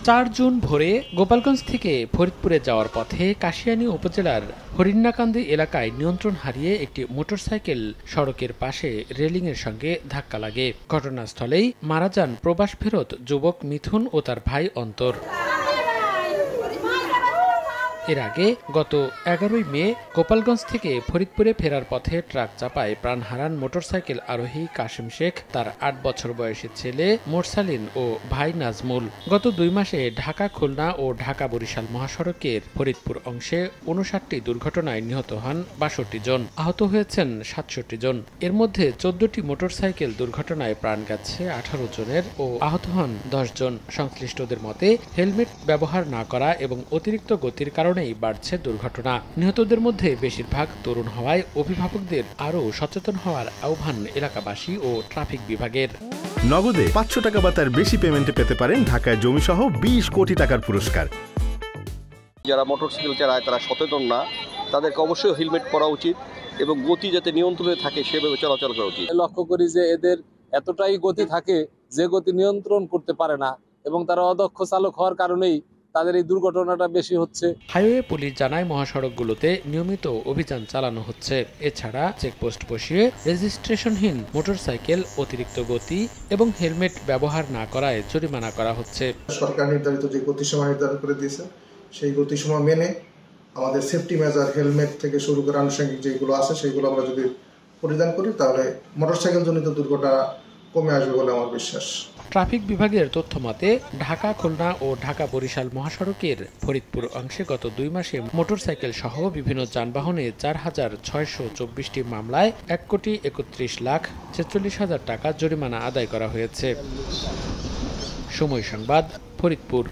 4 June ভোরে গোপালগঞ্জ থেকে ফরিদপুরে যাওয়ার পথে কাশিয়ানী উপজেলার হরিণাকান্দি এলাকায় নিয়ন্ত্রণ হারিয়ে একটি মোটরসাইকেল সড়কের পাশে রেলিংয়ের সঙ্গে ধাক্কা লাগে। ঘটনাস্থলেই মারা যান প্রবাস ফেরত যুবক মিথুন ও তার ভাই অন্তর। এর আগে গত 11 মে গোপালগঞ্জ থেকে ফরিদপুরে ফেরার পথে ট্রাক চাপায় প্রাণ হারান মোটরসাইকেল আরোহী কাশেম শেখ, তার 8 বছর বয়সী ছেলে মোরসালিন ও ভাই নাজমুল। গত 2 মাসে ঢাকা খুলনা ও ঢাকা বরিশাল মহাসড়কের ফরিদপুর অংশে 59টি দুর্ঘটনায় নিহত হন 62 জন, আহত হয়েছেন 67 জন। এর মধ্যে 14টি মোটরসাইকেল দুর্ঘটনায় প্রাণ গেছে 18 জনের ও আহত হন 10 জন। সংশ্লিষ্টদের মতে হেলমেট ব্যবহার না করা এবং অতিরিক্ত গতির কারণে বাড়ছে দুর্ঘটনা। নিহতদের মধ্যে বেশিরভাগ তরুণ হওয়ায় অভিভাবকদের আরও সচেতন হওয়ার আহ্বান এলাকাবাসী ও ট্রাফিক বিভাগের। নগদে 500 টাকা বা তার বেশি পেমেন্টে পেতে পারেন ঢাকায় জমিসহ 20 কোটি টাকার পুরস্কার। যারা মোটরসাইকেল চালায় তারা সচেতন না, তাদেরকে অবশ্যই হেলমেট পরা উচিত এবং গতি যাতে নিয়ন্ত্রণে থাকে সেভাবে চলাচল করা উচিত। লক্ষ্য করি যে এদের এতটাই গতি থাকে যে গতি নিয়ন্ত্রণ করতে পারে না এবং তারা অদক্ষ চালক হওয়ার কারণেই তাদের এই দুর্ঘটনাটা বেশি হচ্ছে। হাইওয়ে পুলিশ জানায় মহাসড়কগুলোতে নিয়মিত অভিযান চালানো হচ্ছে। এছাড়া চেকপোস্ট বসিয়ে রেজিস্ট্রেশনহীন মোটরসাইকেল, অতিরিক্ত গতি এবং হেলমেট ব্যবহার না করায় জরিমানা করা হচ্ছে। সরকার নির্ধারিত যে গতিসীমা নির্ধারণ করে দিয়েছে সেই গতিসীমা মেনে আমাদের সেফটি মেজার হেলমেট থেকে শুরু করে আনুষঙ্গিক যেগুলো আছে সেগুলো আমরা যদি পরিধান করি তাহলে মোটরসাইকেল জনিত দুর্ঘটনা কমে আসবে বলে আমার বিশ্বাস। ট্রাফিক বিভাগের তথ্য মতে ঢাকা খুলনা ও ঢাকা বরিশাল মহাসড়কের ফরিদপুর অংশে গত 2 মাসে মোটরসাইকেল সহ বিভিন্ন যানবাহনে 4,624টি মামলায় 1,31,46,000 টাকা জরিমানা আদায় করা হয়েছে। সময় সংবাদ, ফরিদপুর।